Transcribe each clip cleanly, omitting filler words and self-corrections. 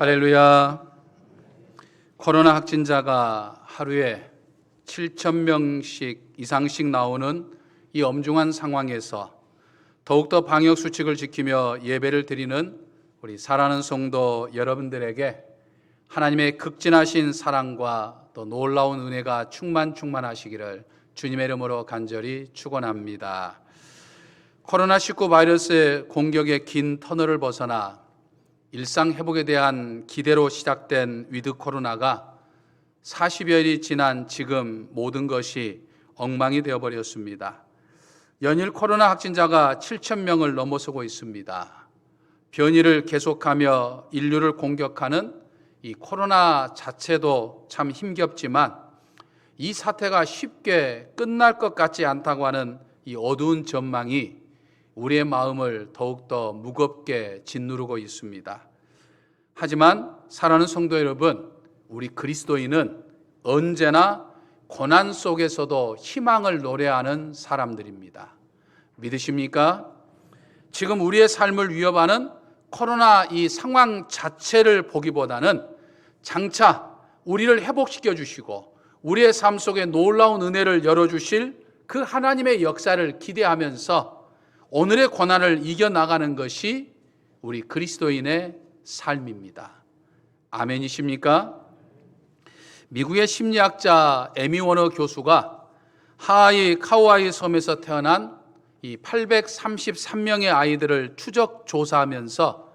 할렐루야. 코로나 확진자가 하루에 7,000명씩 이상씩 나오는 이 엄중한 상황에서 더욱더 방역 수칙을 지키며 예배를 드리는 우리 사랑하는 성도 여러분들에게 하나님의 극진하신 사랑과 또 놀라운 은혜가 충만하시기를 주님의 이름으로 간절히 축원합니다. 코로나19 바이러스의 공격의 긴 터널을 벗어나 일상 회복에 대한 기대로 시작된 위드 코로나가 40여일이 지난 지금 모든 것이 엉망이 되어버렸습니다. 연일 코로나 확진자가 7,000명을 넘어서고 있습니다. 변이를 계속하며 인류를 공격하는 이 코로나 자체도 참 힘겹지만 이 사태가 쉽게 끝날 것 같지 않다고 하는 이 어두운 전망이 우리의 마음을 더욱더 무겁게 짓누르고 있습니다. 하지만 사랑하는 성도 여러분, 우리 그리스도인은 언제나 고난 속에서도 희망을 노래하는 사람들입니다. 믿으십니까? 지금 우리의 삶을 위협하는 코로나 이 상황 자체를 보기보다는 장차 우리를 회복시켜 주시고 우리의 삶 속에 놀라운 은혜를 열어주실 그 하나님의 역사를 기대하면서 오늘의 고난을 이겨나가는 것이 우리 그리스도인의 삶입니다. 아멘이십니까? 미국의 심리학자 에미 워너 교수가 하와이 카우아이 섬에서 태어난 이 833명의 아이들을 추적 조사하면서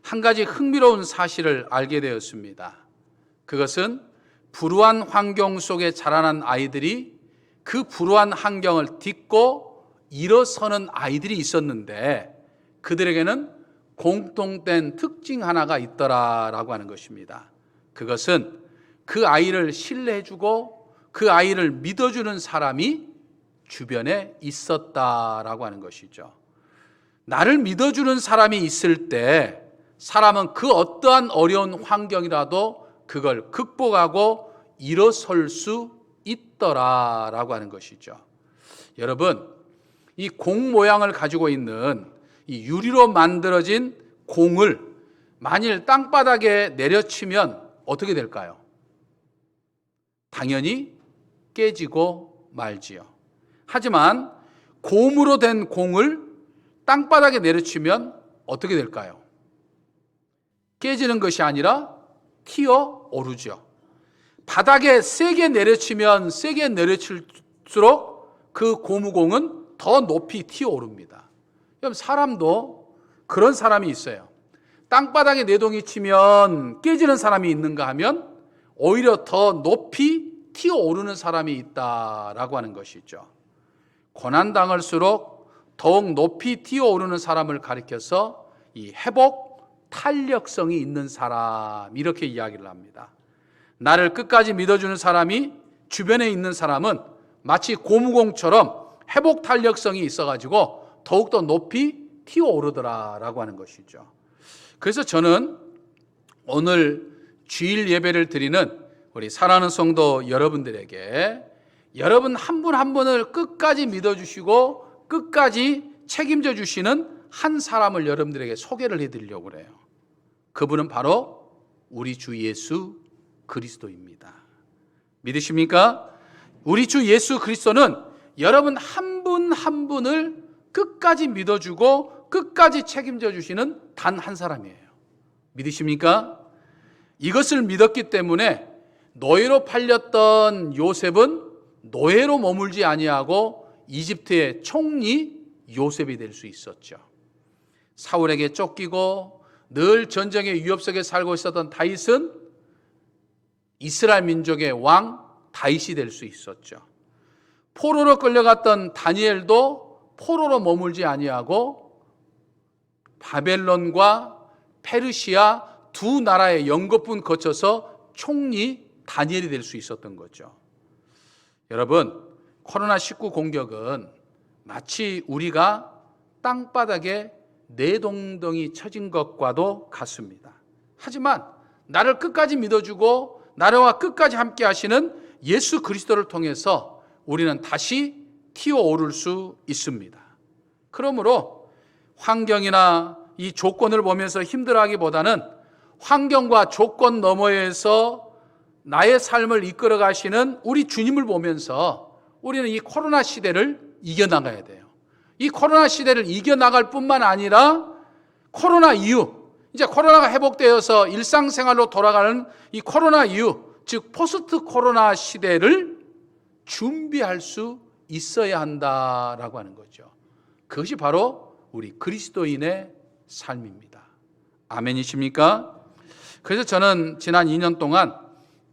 한 가지 흥미로운 사실을 알게 되었습니다. 그것은 불우한 환경 속에 자라난 아이들이 그 불우한 환경을 딛고 일어서는 아이들이 있었는데 그들에게는 공통된 특징 하나가 있더라라고 하는 것입니다. 그것은 그 아이를 신뢰해주고 그 아이를 믿어주는 사람이 주변에 있었다라고 하는 것이죠. 나를 믿어주는 사람이 있을 때 사람은 그 어떠한 어려운 환경이라도 그걸 극복하고 일어설 수 있더라라고 하는 것이죠. 여러분, 이 공 모양을 가지고 있는 이 유리로 만들어진 공을 만일 땅바닥에 내려치면 어떻게 될까요? 당연히 깨지고 말지요. 하지만 고무로 된 공을 땅바닥에 내려치면 어떻게 될까요? 깨지는 것이 아니라 튀어 오르죠. 바닥에 세게 내려치면 세게 내려칠수록 그 고무공은 더 높이 튀어 오릅니다. 그럼 사람도 그런 사람이 있어요. 땅바닥에 내동이 치면 깨지는 사람이 있는가 하면 오히려 더 높이 튀어 오르는 사람이 있다라고 하는 것이죠. 고난당할수록 더욱 높이 튀어 오르는 사람을 가리켜서 이 회복 탄력성이 있는 사람 이렇게 이야기를 합니다. 나를 끝까지 믿어주는 사람이 주변에 있는 사람은 마치 고무공처럼 회복 탄력성이 있어가지고 더욱더 높이 튀어오르더라라고 하는 것이죠. 그래서 저는 오늘 주일 예배를 드리는 우리 사랑하는 성도 여러분들에게 여러분 한 분 한 분을 끝까지 믿어주시고 끝까지 책임져 주시는 한 사람을 여러분들에게 소개를 해드리려고 그래요. 그분은 바로 우리 주 예수 그리스도입니다. 믿으십니까? 우리 주 예수 그리스도는 여러분 한 분 한 분을 끝까지 믿어주고 끝까지 책임져 주시는 단 한 사람이에요. 믿으십니까? 이것을 믿었기 때문에 노예로 팔렸던 요셉은 노예로 머물지 아니하고 이집트의 총리 요셉이 될 수 있었죠. 사울에게 쫓기고 늘 전쟁의 위협 속에 살고 있었던 다윗은 이스라엘 민족의 왕 다윗이 될 수 있었죠. 포로로 끌려갔던 다니엘도 포로로 머물지 아니하고 바벨론과 페르시아 두 나라의 연거분 거쳐서 총리 다니엘이 될 수 있었던 거죠. 여러분, 코로나19 공격은 마치 우리가 땅바닥에 내동덩이 쳐진 것과도 같습니다. 하지만 나를 끝까지 믿어주고 나와 끝까지 함께 하시는 예수 그리스도를 통해서 우리는 다시 튀어오를 수 있습니다. 그러므로 환경이나 이 조건을 보면서 힘들어하기보다는 환경과 조건 너머에서 나의 삶을 이끌어 가시는 우리 주님을 보면서 우리는 이 코로나 시대를 이겨나가야 돼요. 이 코로나 시대를 이겨나갈 뿐만 아니라 코로나 이후, 이제 코로나가 회복되어서 일상생활로 돌아가는 이 코로나 이후, 즉 포스트 코로나 시대를 준비할 수 있어야 한다라고 하는 거죠. 그것이 바로 우리 그리스도인의 삶입니다. 아멘이십니까? 그래서 저는 지난 2년 동안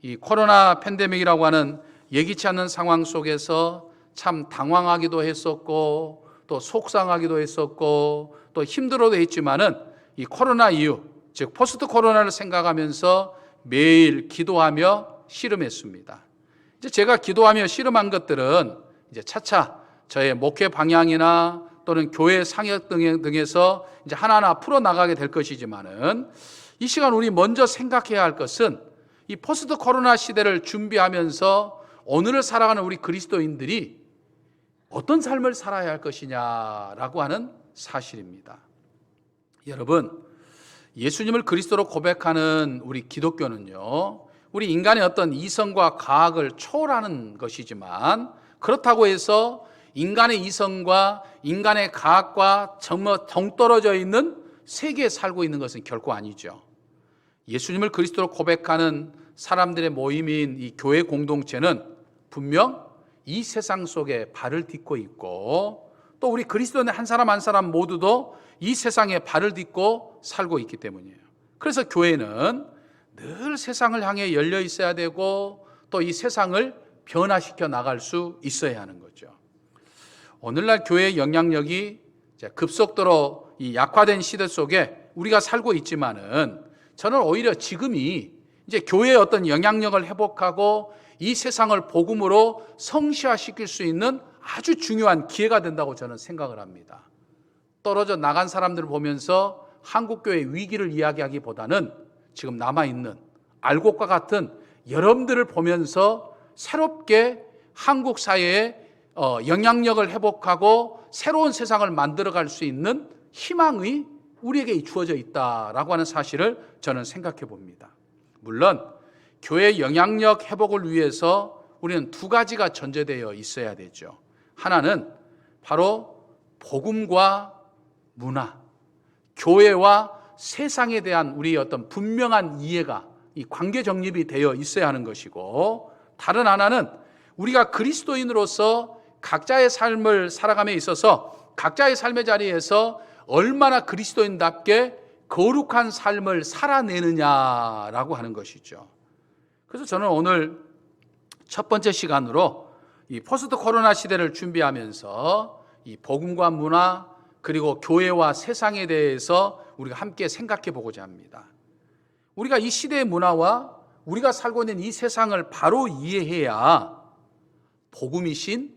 이 코로나 팬데믹이라고 하는 예기치 않는 상황 속에서 참 당황하기도 했었고 또 속상하기도 했었고 또 힘들어도 했지만은 이 코로나 이후, 즉 포스트 코로나를 생각하면서 매일 기도하며 씨름했습니다. 이제 제가 기도하며 씨름한 것들은 이제 차차 저의 목회 방향이나 또는 교회 상역 등에서 이제 하나하나 풀어 나가게 될 것이지만은 이 시간 우리 먼저 생각해야 할 것은 이 포스트 코로나 시대를 준비하면서 오늘을 살아가는 우리 그리스도인들이 어떤 삶을 살아야 할 것이냐라고 하는 사실입니다. 여러분, 예수님을 그리스도로 고백하는 우리 기독교는요, 우리 인간의 어떤 이성과 과학을 초월하는 것이지만 그렇다고 해서 인간의 이성과 인간의 과학과 정말 동떨어져 있는 세계에 살고 있는 것은 결코 아니죠. 예수님을 그리스도로 고백하는 사람들의 모임인 이 교회 공동체는 분명 이 세상 속에 발을 딛고 있고 또 우리 그리스도인의 한 사람 한 사람 모두도 이 세상에 발을 딛고 살고 있기 때문이에요. 그래서 교회는 늘 세상을 향해 열려 있어야 되고 또 이 세상을 변화시켜 나갈 수 있어야 하는 거죠. 오늘날 교회의 영향력이 급속도로 이 약화된 시대 속에 우리가 살고 있지만은 저는 오히려 지금이 이제 교회의 어떤 영향력을 회복하고 이 세상을 복음으로 성시화시킬 수 있는 아주 중요한 기회가 된다고 저는 생각을 합니다. 떨어져 나간 사람들을 보면서 한국교회의 위기를 이야기하기보다는 지금 남아있는 알곡과 같은 여러분들을 보면서 새롭게 한국 사회에 영향력을 회복하고 새로운 세상을 만들어갈 수 있는 희망이 우리에게 주어져 있다라고 하는 사실을 저는 생각해 봅니다. 물론 교회의 영향력 회복을 위해서 우리는 두 가지가 전제되어 있어야 되죠. 하나는 바로 복음과 문화, 교회와 세상에 대한 우리의 어떤 분명한 이해가 이 관계 정립이 되어 있어야 하는 것이고, 다른 하나는 우리가 그리스도인으로서 각자의 삶을 살아감에 있어서 각자의 삶의 자리에서 얼마나 그리스도인답게 거룩한 삶을 살아내느냐라고 하는 것이죠. 그래서 저는 오늘 첫 번째 시간으로 이 포스트 코로나 시대를 준비하면서 이 복음과 문화 그리고 교회와 세상에 대해서 우리가 함께 생각해 보고자 합니다. 우리가 이 시대의 문화와 우리가 살고 있는 이 세상을 바로 이해해야 복음이신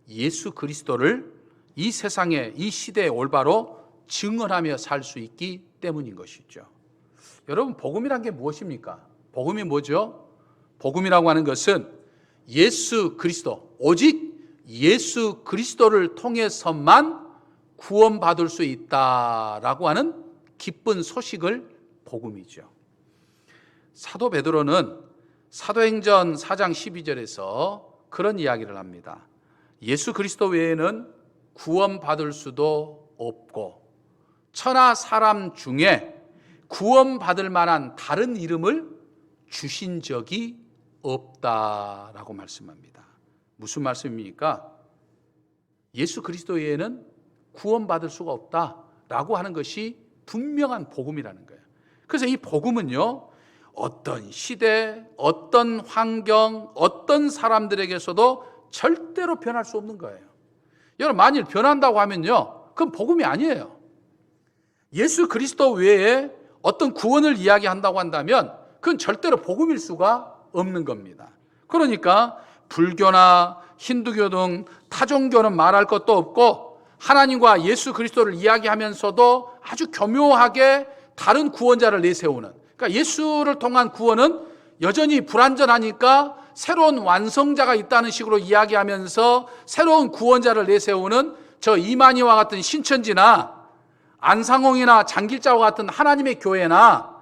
예수 그리스도를 이 세상에 이 시대에 올바로 증언하며 살 수 있기 때문인 것이죠. 여러분, 복음이란 게 무엇입니까? 복음이 뭐죠? 복음이라고 하는 것은 예수 그리스도, 오직 예수 그리스도를 통해서만 구원받을 수 있다라고 하는 기쁜 소식을 복음이죠. 사도 베드로는 사도행전 4장 12절에서 그런 이야기를 합니다. 예수 그리스도 외에는 구원받을 수도 없고 천하 사람 중에 구원받을 만한 다른 이름을 주신 적이 없다라고 말씀합니다. 무슨 말씀입니까? 예수 그리스도 외에는 구원받을 수가 없다라고 하는 것이 분명한 복음이라는 거예요. 그래서 이 복음은요, 어떤 시대, 어떤 환경, 어떤 사람들에게서도 절대로 변할 수 없는 거예요. 여러분, 만일 변한다고 하면요, 그건 복음이 아니에요. 예수 그리스도 외에 어떤 구원을 이야기한다고 한다면 그건 절대로 복음일 수가 없는 겁니다. 그러니까 불교나 힌두교 등 타종교는 말할 것도 없고 하나님과 예수 그리스도를 이야기하면서도 아주 교묘하게 다른 구원자를 내세우는, 그러니까 예수를 통한 구원은 여전히 불완전하니까 새로운 완성자가 있다는 식으로 이야기하면서 새로운 구원자를 내세우는 저 이만희와 같은 신천지나 안상홍이나 장길자와 같은 하나님의 교회나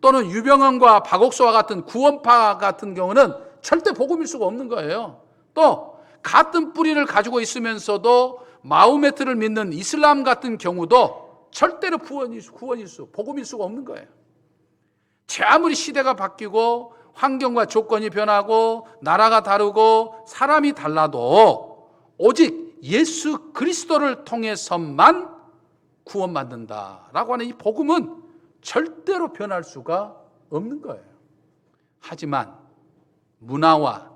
또는 유병헌과 박옥수와 같은 구원파 같은 경우는 절대 복음일 수가 없는 거예요. 또 같은 뿌리를 가지고 있으면서도 마호메트를 믿는 이슬람 같은 경우도 절대로 복음일 수가 없는 거예요. 제 아무리 시대가 바뀌고 환경과 조건이 변하고 나라가 다르고 사람이 달라도 오직 예수 그리스도를 통해서만 구원받는다라고 하는 이 복음은 절대로 변할 수가 없는 거예요. 하지만 문화와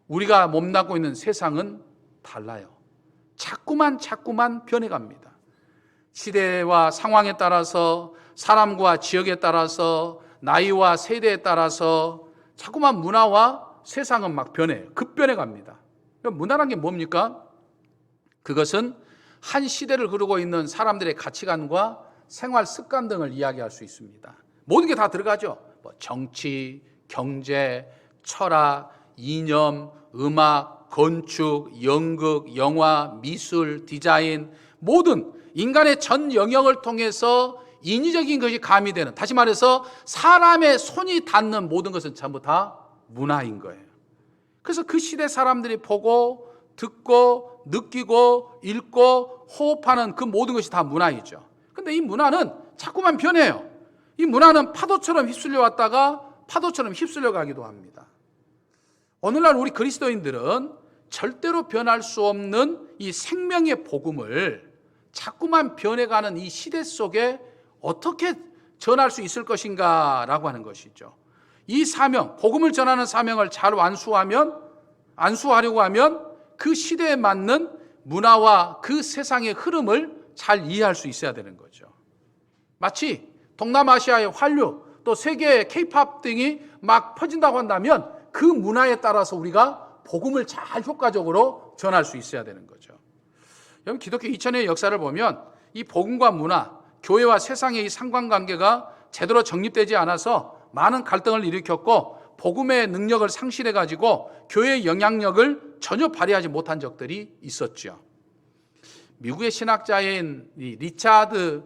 우리가 몸담고 있는 세상은 달라요. 자꾸만 변해갑니다. 시대와 상황에 따라서, 사람과 지역에 따라서, 나이와 세대에 따라서 자꾸만 문화와 세상은 막 변해요. 급변해 갑니다. 문화란 게 뭡니까? 그것은 한 시대를 흐르고 있는 사람들의 가치관과 생활 습관 등을 이야기할 수 있습니다. 모든 게 다 들어가죠. 정치, 경제, 철학, 이념, 음악, 건축, 연극, 영화, 미술, 디자인, 모든 인간의 전 영역을 통해서 인위적인 것이 가미되는, 다시 말해서 사람의 손이 닿는 모든 것은 전부 다 문화인 거예요. 그래서 그 시대 사람들이 보고 듣고 느끼고 읽고 호흡하는 그 모든 것이 다 문화이죠. 근데 이 문화는 자꾸만 변해요. 이 문화는 파도처럼 휩쓸려 왔다가 파도처럼 휩쓸려 가기도 합니다. 오늘날 우리 그리스도인들은 절대로 변할 수 없는 이 생명의 복음을 자꾸만 변해가는 이 시대 속에 어떻게 전할 수 있을 것인가 라고 하는 것이죠. 이 사명, 복음을 전하는 사명을 잘 안수하려고 하면 그 시대에 맞는 문화와 그 세상의 흐름을 잘 이해할 수 있어야 되는 거죠. 마치 동남아시아의 한류, 또 세계의 K-팝 등이 막 퍼진다고 한다면 그 문화에 따라서 우리가 복음을 잘 효과적으로 전할 수 있어야 되는 거죠. 여러분, 기독교 2000년의 역사를 보면 이 복음과 문화, 교회와 세상의 이 상관관계가 제대로 정립되지 않아서 많은 갈등을 일으켰고 복음의 능력을 상실해가지고 교회의 영향력을 전혀 발휘하지 못한 적들이 있었죠. 미국의 신학자인 리차드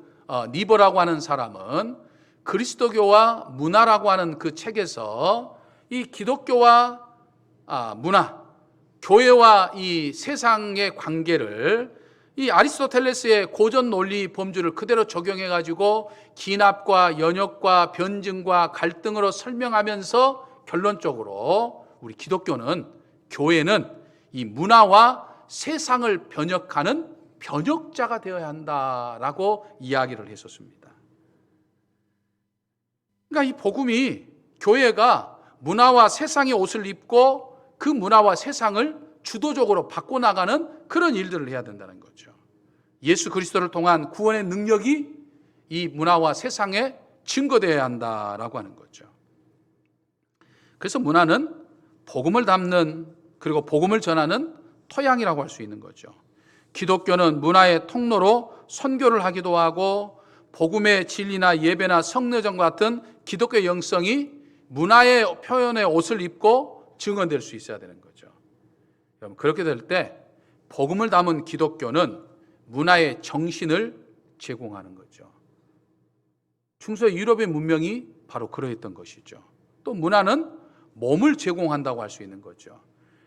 니버라고 하는 사람은 그리스도교와 문화라고 하는 그 책에서 이 기독교와 문화, 교회와 이 세상의 관계를 이 아리스토텔레스의 고전 논리 범주를 그대로 적용해 가지고 기납과 연역과 변증과 갈등으로 설명하면서 결론적으로 우리 교회는 이 문화와 세상을 번역하는 번역자가 되어야 한다라고 이야기를 했었습니다. 그러니까 이 복음이 교회가 문화와 세상의 옷을 입고 그 문화와 세상을 주도적으로 바꿔나가는 그런 일들을 해야 된다는 거죠. 예수 그리스도를 통한 구원의 능력이 이 문화와 세상에 증거되어야 한다라고 하는 거죠. 그래서 문화는 복음을 담는, 그리고 복음을 전하는 토양이라고 할 수 있는 거죠. 기독교는 문화의 통로로 선교를 하기도 하고 복음의 진리나 예배나 성례전 같은 기독교의 영성이 문화의 표현의 옷을 입고 증언될 수 있어야 되는 거죠. 여러분, 그렇게 될 때 복음을 담은 기독교는 문화의 정신을 제공하는 거죠. 중세 유럽의 문명이 바로 그러했던 것이죠. 또 문화는 몸을 제공한다고 할 수 있는 거죠.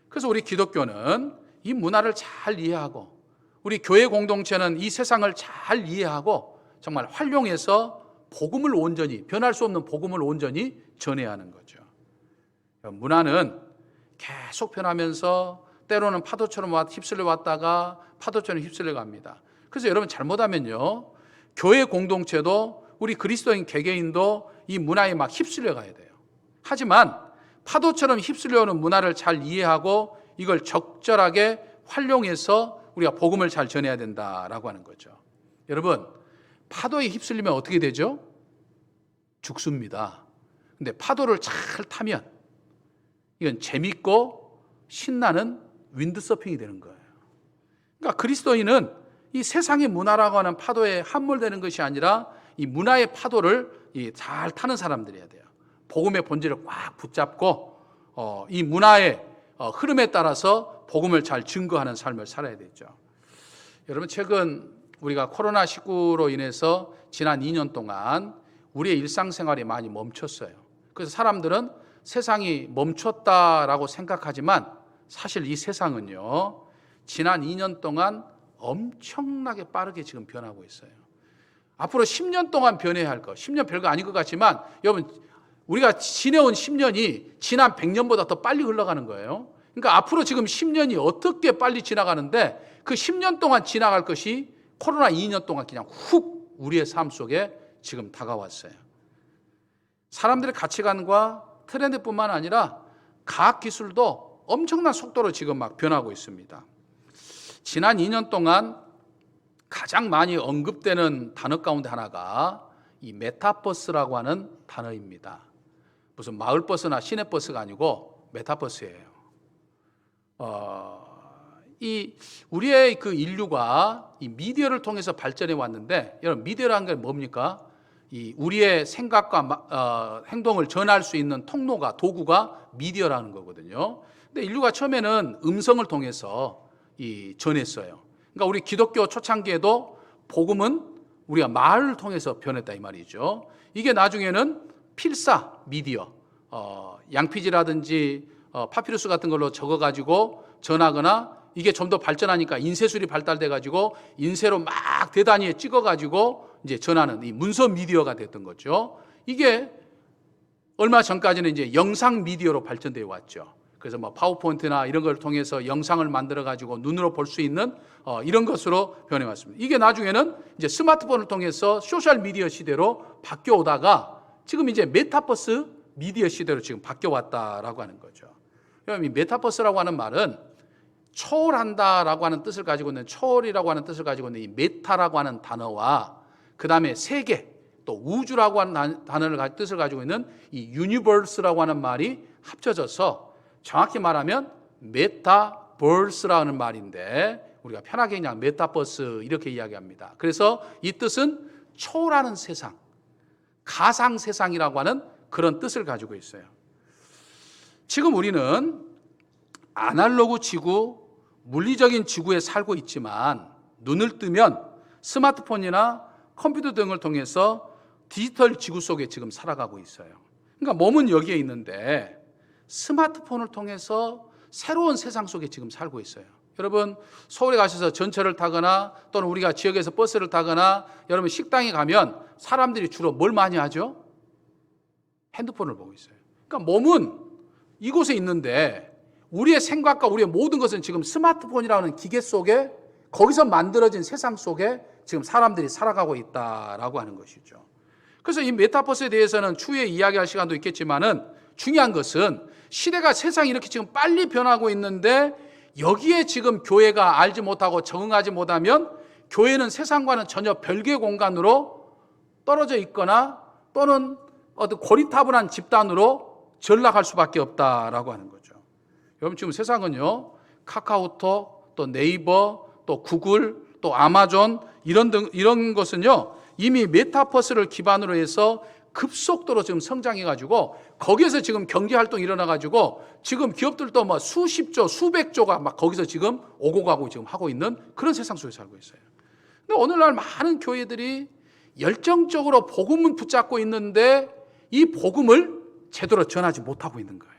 그래서 우리 기독교는 이 문화를 잘 이해하고 우리 교회 공동체는 이 세상을 잘 이해하고 정말 활용해서 복음을 온전히, 변할 수 없는 복음을 온전히 전해야 하는 거죠. 문화는 계속 변하면서 때로는 파도처럼 휩쓸려 왔다가 파도처럼 휩쓸려 갑니다. 그래서 여러분, 잘못하면요, 교회 공동체도 우리 그리스도인 개개인도 이 문화에 막 휩쓸려 가야 돼요. 하지만 파도처럼 휩쓸려 오는 문화를 잘 이해하고 이걸 적절하게 활용해서 우리가 복음을 잘 전해야 된다라고 하는 거죠. 여러분, 파도에 휩쓸리면 어떻게 되죠? 죽습니다. 근데 파도를 잘 타면 이건 재밌고 신나는 윈드서핑이 되는 거예요. 그러니까 그리스도인은 이 세상의 문화라고 하는 파도에 함몰되는 것이 아니라 이 문화의 파도를 잘 타는 사람들이어야 돼요. 복음의 본질을 꽉 붙잡고 이 문화의 흐름에 따라서 복음을 잘 증거하는 삶을 살아야 되죠. 여러분, 최근 우리가 코로나19로 인해서 지난 2년 동안 우리의 일상생활이 많이 멈췄어요. 그래서 사람들은 세상이 멈췄다라고 생각하지만 사실 이 세상은요, 지난 2년 동안 엄청나게 빠르게 지금 변하고 있어요. 앞으로 10년 동안 변해야 할 것, 10년 별거 아닌 것 같지만 여러분, 우리가 지내온 10년이 지난 100년보다 더 빨리 흘러가는 거예요. 그러니까 앞으로 지금 10년이 어떻게 빨리 지나가는데 그 10년 동안 지나갈 것이 코로나 2년 동안 그냥 훅 우리의 삶 속에 지금 다가왔어요. 사람들의 가치관과 트렌드뿐만 아니라 과학기술도 엄청난 속도로 지금 막 변하고 있습니다. 지난 2년 동안 가장 많이 언급되는 단어 가운데 하나가 이 메타버스라고 하는 단어입니다. 무슨 마을버스나 시내버스가 아니고 메타버스예요. 이 우리의 그 인류가 이 미디어를 통해서 발전해 왔는데, 여러분 미디어라는 게 뭡니까? 이 우리의 생각과 행동을 전할 수 있는 통로가, 도구가 미디어라는 거거든요. 근데 인류가 처음에는 음성을 통해서 전했어요. 그러니까 우리 기독교 초창기에도 복음은 우리가 말을 통해서 변했다 이 말이죠. 이게 나중에는 필사 미디어, 양피지라든지 파피루스 같은 걸로 적어가지고 전하거나, 이게 좀 더 발전하니까 인쇄술이 발달돼가지고 인쇄로 막 대단위에 찍어가지고 이제 전하는 이 문서 미디어가 됐던 거죠. 이게 얼마 전까지는 이제 영상 미디어로 발전되어 왔죠. 그래서 뭐 파워포인트나 이런 걸 통해서 영상을 만들어가지고 눈으로 볼 수 있는 이런 것으로 변해왔습니다. 이게 나중에는 이제 스마트폰을 통해서 소셜 미디어 시대로 바뀌어 오다가 지금 이제 메타버스 미디어 시대로 지금 바뀌어 왔다라고 하는 거죠. 그럼 이 메타버스라고 하는 말은 초월한다라고 하는 뜻을 가지고 있는, 초월이라고 하는 뜻을 가지고 있는 이 메타라고 하는 단어와 그 다음에 세계, 또 우주라고 하는 단어를 뜻을 가지고 있는 이 유니버스라고 하는 말이 합쳐져서 정확히 말하면 메타버스라는 말인데, 우리가 편하게 그냥 메타버스 이렇게 이야기합니다. 그래서 이 뜻은 초월하는 세상, 가상 세상이라고 하는 그런 뜻을 가지고 있어요. 지금 우리는 아날로그 지구, 물리적인 지구에 살고 있지만 눈을 뜨면 스마트폰이나 컴퓨터 등을 통해서 디지털 지구 속에 지금 살아가고 있어요. 그러니까 몸은 여기에 있는데 스마트폰을 통해서 새로운 세상 속에 지금 살고 있어요. 여러분 서울에 가셔서 전철을 타거나 또는 우리가 지역에서 버스를 타거나 여러분 식당에 가면 사람들이 주로 뭘 많이 하죠? 핸드폰을 보고 있어요. 그러니까 몸은 이곳에 있는데 우리의 생각과 우리의 모든 것은 지금 스마트폰이라는 기계 속에, 거기서 만들어진 세상 속에 지금 사람들이 살아가고 있다라고 하는 것이죠. 그래서 이 메타버스에 대해서는 추후에 이야기할 시간도 있겠지만은 중요한 것은 시대가, 세상이 이렇게 지금 빨리 변하고 있는데 여기에 지금 교회가 알지 못하고 적응하지 못하면 교회는 세상과는 전혀 별개의 공간으로 떨어져 있거나 또는 어떤 고리타분한 집단으로 전락할 수밖에 없다라고 하는 거죠. 여러분 지금 세상은요, 카카오톡, 또 네이버, 또 구글, 또 아마존 이런 것은요 이미 메타버스를 기반으로 해서 급속도로 지금 성장해가지고 거기에서 지금 경제 활동이 일어나가지고 지금 기업들도 뭐 수십조, 수백조가 막 거기서 지금 오고 가고 지금 하고 있는 그런 세상 속에 살고 있어요. 근데 오늘날 많은 교회들이 열정적으로 복음을 붙잡고 있는데 이 복음을 제대로 전하지 못하고 있는 거예요.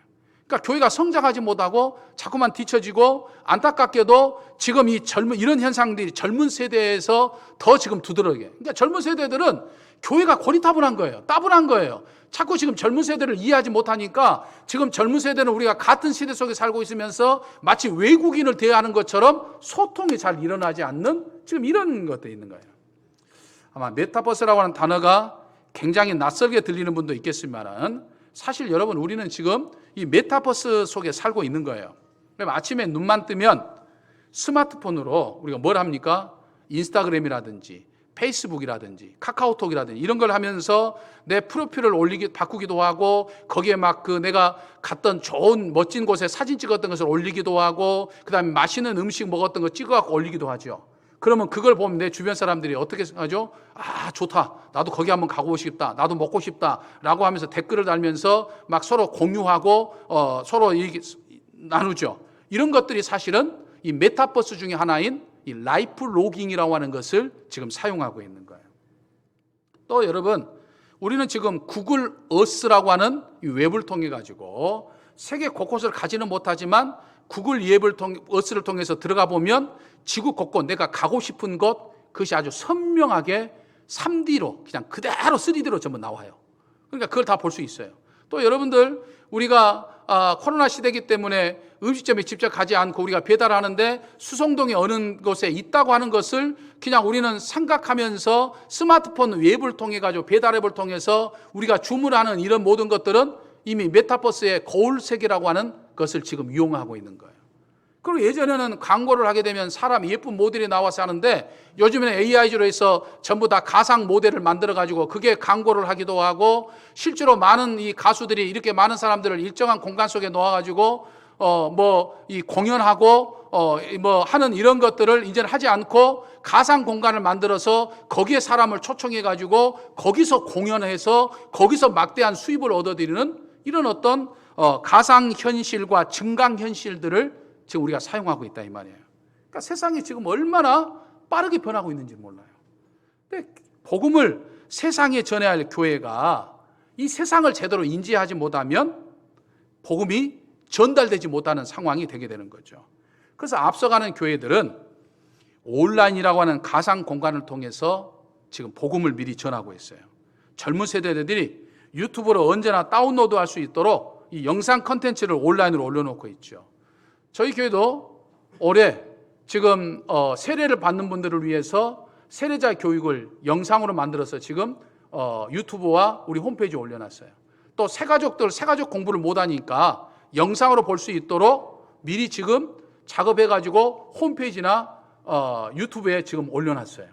그러니까 교회가 성장하지 못하고 자꾸만 뒤처지고, 안타깝게도 지금 이런 현상들이 젊은 세대에서 더 지금 두드러지게. 그러니까 젊은 세대들은 교회가 고리타분한 거예요. 따분한 거예요. 자꾸 지금 젊은 세대를 이해하지 못하니까 지금 젊은 세대는 우리가 같은 시대 속에 살고 있으면서 마치 외국인을 대하는 것처럼 소통이 잘 일어나지 않는 지금 이런 것들이 있는 거예요. 아마 메타버스라고 하는 단어가 굉장히 낯설게 들리는 분도 있겠지만은 사실 여러분 우리는 지금 이 메타버스 속에 살고 있는 거예요. 그럼 아침에 눈만 뜨면 스마트폰으로 우리가 뭘 합니까? 인스타그램이라든지 페이스북이라든지 카카오톡이라든지 이런 걸 하면서 내 프로필을 바꾸기도 하고, 거기에 막 내가 갔던 좋은 멋진 곳에 사진 찍었던 것을 올리기도 하고, 그 다음에 맛있는 음식 먹었던 거 찍어갖고 올리기도 하죠. 그러면 그걸 보면 내 주변 사람들이 어떻게 생각하죠? 아, 좋다. 나도 거기 한번 가고 싶다. 나도 먹고 싶다. 라고 하면서 댓글을 달면서 막 서로 공유하고 서로 나누죠. 이런 것들이 사실은 이 메타버스 중에 하나인 이 라이프 로깅이라고 하는 것을 지금 사용하고 있는 거예요. 또 여러분, 우리는 지금 구글 어스라고 하는 이 웹을 통해 가지고 세계 곳곳을 가지는 못하지만 구글 어스를 통해서 들어가 보면 지구 곳곳 내가 가고 싶은 곳, 그것이 아주 선명하게 3D로 그냥 그대로 3D로 전부 나와요. 그러니까 그걸 다 볼 수 있어요. 또 여러분들, 우리가 코로나 시대이기 때문에 음식점에 직접 가지 않고 우리가 배달하는데 수성동에 어느 곳에 있다고 하는 것을 그냥 우리는 생각하면서 스마트폰 웹을 통해 가지고 배달 앱을 통해서 우리가 주문하는 이런 모든 것들은 이미 메타버스의 거울 세계라고 하는 것을 지금 이용하고 있는 거예요. 그리고 예전에는 광고를 하게 되면 사람 예쁜 모델이 나와서 하는데 요즘에는 AI로 해서 전부 다 가상 모델을 만들어 가지고 그게 광고를 하기도 하고, 실제로 많은 이 가수들이 이렇게 많은 사람들을 일정한 공간 속에 놓아 가지고 이 공연하고 하는 이런 것들을 이제는 하지 않고 가상 공간을 만들어서 거기에 사람을 초청해 가지고 거기서 공연해서 거기서 막대한 수입을 얻어들이는 이런 어떤 가상 현실과 증강 현실들을 지금 우리가 사용하고 있다 이 말이에요. 그러니까 세상이 지금 얼마나 빠르게 변하고 있는지 몰라요. 근데 복음을 세상에 전해야 할 교회가 이 세상을 제대로 인지하지 못하면 복음이 전달되지 못하는 상황이 되게 되는 거죠. 그래서 앞서가는 교회들은 온라인이라고 하는 가상 공간을 통해서 지금 복음을 미리 전하고 있어요. 젊은 세대들이 유튜브로 언제나 다운로드할 수 있도록 이 영상 컨텐츠를 온라인으로 올려놓고 있죠. 저희 교회도 올해 지금 세례를 받는 분들을 위해서 세례자 교육을 영상으로 만들어서 지금 유튜브와 우리 홈페이지에 올려놨어요. 또 새가족 공부를 못하니까 영상으로 볼 수 있도록 미리 지금 작업해가지고 홈페이지나 유튜브에 지금 올려놨어요.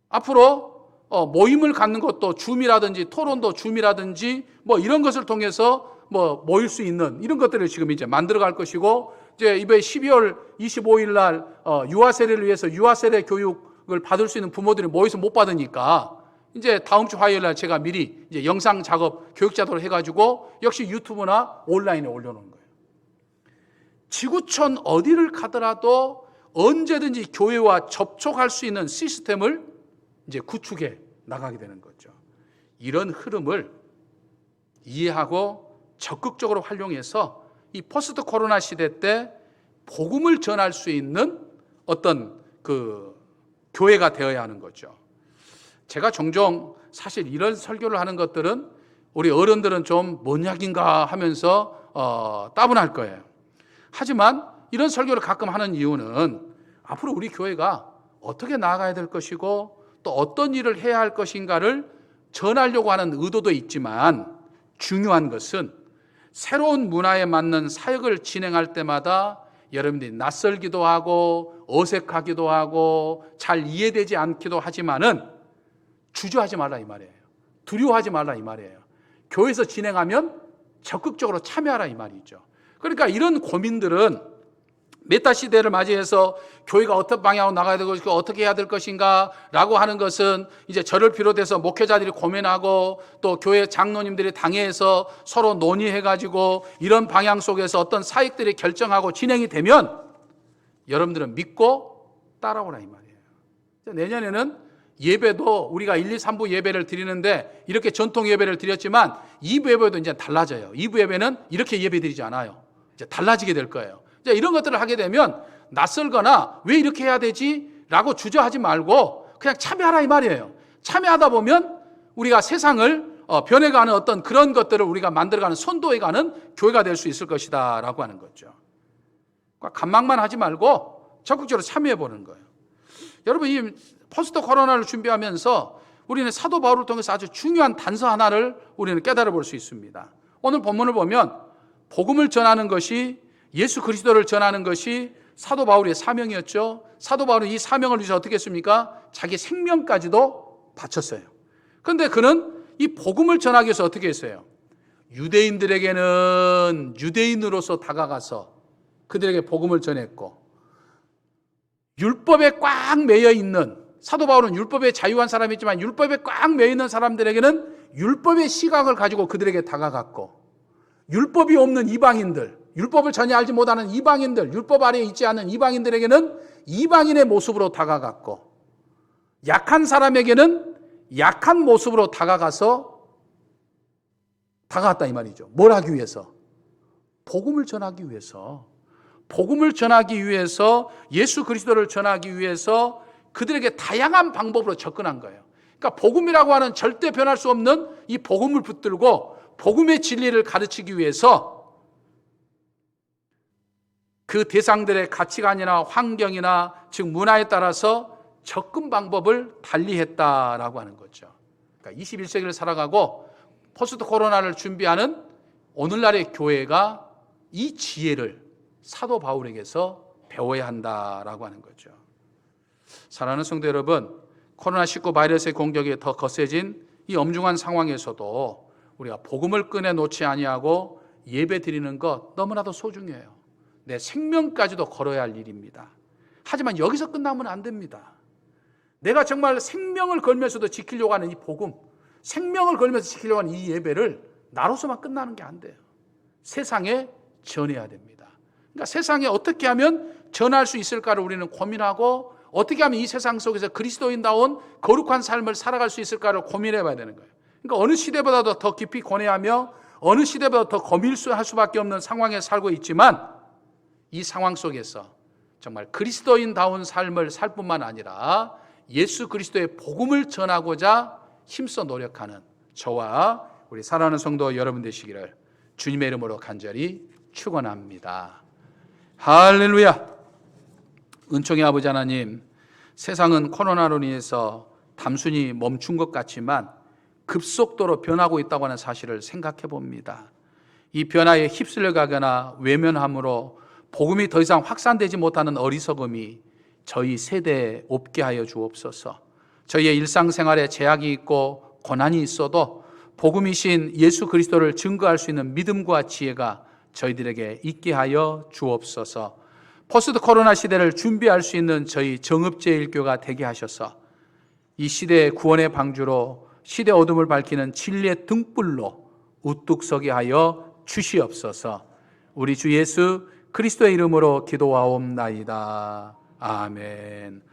앞으로 모임을 갖는 것도 줌이라든지 토론도 줌이라든지 이런 것을 통해서 모일 수 있는 이런 것들을 지금 이제 만들어 갈 것이고, 이제 이번 12월 25일 날 유아 세례를 위해서 유아 세례 교육을 받을 수 있는 부모들이 모여서 못 받으니까 이제 다음 주 화요일 날 제가 미리 이제 영상 작업 교육자도로 해가지고 역시 유튜브나 온라인에 올려놓은 거예요. 지구촌 어디를 가더라도 언제든지 교회와 접촉할 수 있는 시스템을 이제 구축해 나가게 되는 거죠. 이런 흐름을 이해하고 적극적으로 활용해서 이 포스트 코로나 시대 때 복음을 전할 수 있는 어떤 그 교회가 되어야 하는 거죠. 제가 종종 사실 이런 설교를 하는 것들은 우리 어른들은 좀 뭔 이야기인가 하면서 따분할 거예요. 하지만 이런 설교를 가끔 하는 이유는 앞으로 우리 교회가 어떻게 나아가야 될 것이고 또 어떤 일을 해야 할 것인가를 전하려고 하는 의도도 있지만, 중요한 것은 새로운 문화에 맞는 사역을 진행할 때마다 여러분들이 낯설기도 하고 어색하기도 하고 잘 이해되지 않기도 하지만은 주저하지 말라 이 말이에요. 두려워하지 말라 이 말이에요. 교회에서 진행하면 적극적으로 참여하라 이 말이죠. 그러니까 이런 고민들은 메타 시대를 맞이해서 교회가 어떤 방향으로 나가야 되고 어떻게 해야 될 것인가 라고 하는 것은 이제 저를 비롯해서 목회자들이 고민하고 또 교회 장로님들이 당회에서 서로 논의해가지고 이런 방향 속에서 어떤 사역들이 결정하고 진행이 되면 여러분들은 믿고 따라오라 이 말이에요. 내년에는 예배도 우리가 1, 2, 3부 예배를 드리는데 이렇게 전통 예배를 드렸지만 2부 예배도 이제 달라져요. 2부 예배는 이렇게 예배 드리지 않아요. 이제 달라지게 될 거예요. 이제 이런 것들을 하게 되면 낯설거나 왜 이렇게 해야 되지? 라고 주저하지 말고 그냥 참여하라 이 말이에요. 참여하다 보면 우리가 세상을 변해가는 어떤 그런 것들을 우리가 만들어가는 선도해가는 교회가 될 수 있을 것이다 라고 하는 거죠. 간망만 하지 말고 적극적으로 참여해보는 거예요. 여러분, 이 포스트 코로나를 준비하면서 우리는 사도 바울을 통해서 아주 중요한 단서 하나를 우리는 깨달아 볼 수 있습니다. 오늘 본문을 보면 복음을 전하는 것이, 예수 그리스도를 전하는 것이 사도 바울의 사명이었죠. 사도 바울은 이 사명을 위해서 어떻게 했습니까? 자기 생명까지도 바쳤어요. 그런데 그는 이 복음을 전하기 위해서 어떻게 했어요? 유대인들에게는 유대인으로서 다가가서 그들에게 복음을 전했고, 율법에 꽉 매여 있는, 사도 바울은 율법에 자유한 사람이지만 율법에 꽉 매여 있는 사람들에게는 율법의 시각을 가지고 그들에게 다가갔고, 율법이 없는 이방인들, 율법을 전혀 알지 못하는 이방인들, 율법 아래에 있지 않은 이방인들에게는 이방인의 모습으로 다가갔고, 약한 사람에게는 약한 모습으로 다가갔다 이 말이죠. 뭘 하기 위해서? 복음을 전하기 위해서. 복음을 전하기 위해서, 예수 그리스도를 전하기 위해서 그들에게 다양한 방법으로 접근한 거예요. 그러니까 복음이라고 하는 절대 변할 수 없는 이 복음을 붙들고 복음의 진리를 가르치기 위해서 그 대상들의 가치관이나 환경이나 즉 문화에 따라서 접근 방법을 달리했다라고 하는 거죠. 그러니까 21세기를 살아가고 포스트 코로나를 준비하는 오늘날의 교회가 이 지혜를 사도 바울에게서 배워야 한다라고 하는 거죠. 사랑하는 성도 여러분, 코로나19 바이러스의 공격이 더 거세진 이 엄중한 상황에서도 우리가 복음을 꺼내 놓지 아니하고 예배 드리는 것 너무나도 소중해요. 내 생명까지도 걸어야 할 일입니다. 하지만 여기서 끝나면 안 됩니다. 내가 정말 생명을 걸면서도 지키려고 하는 이 복음, 생명을 걸면서 지키려고 하는 이 예배를 나로서만 끝나는 게 안 돼요. 세상에 전해야 됩니다. 그러니까 세상에 어떻게 하면 전할 수 있을까를 우리는 고민하고, 어떻게 하면 이 세상 속에서 그리스도인다운 거룩한 삶을 살아갈 수 있을까를 고민해 봐야 되는 거예요. 그러니까 어느 시대보다도 더 깊이 고뇌하며 어느 시대보다 더 고민할 수밖에 없는 상황에 살고 있지만, 이 상황 속에서 정말 그리스도인다운 삶을 살 뿐만 아니라 예수 그리스도의 복음을 전하고자 힘써 노력하는 저와 우리 사랑하는 성도 여러분 되시기를 주님의 이름으로 간절히 축원합니다. 할렐루야. 은총의 아버지 하나님, 세상은 코로나로 인해서 단순히 멈춘 것 같지만 급속도로 변하고 있다고 하는 사실을 생각해 봅니다. 이 변화에 휩쓸려 가거나 외면함으로 복음이 더 이상 확산되지 못하는 어리석음이 저희 세대에 없게 하여 주옵소서. 저희의 일상생활에 제약이 있고 고난이 있어도 복음이신 예수 그리스도를 증거할 수 있는 믿음과 지혜가 저희들에게 있게 하여 주옵소서. 포스트 코로나 시대를 준비할 수 있는 저희 정읍제일교가 되게 하셔서 이 시대의 구원의 방주로 시대 어둠을 밝히는 진리의 등불로 우뚝 서게 하여 주시옵소서. 우리 주 예수 그리스도의 이름으로 기도하옵나이다. 아멘.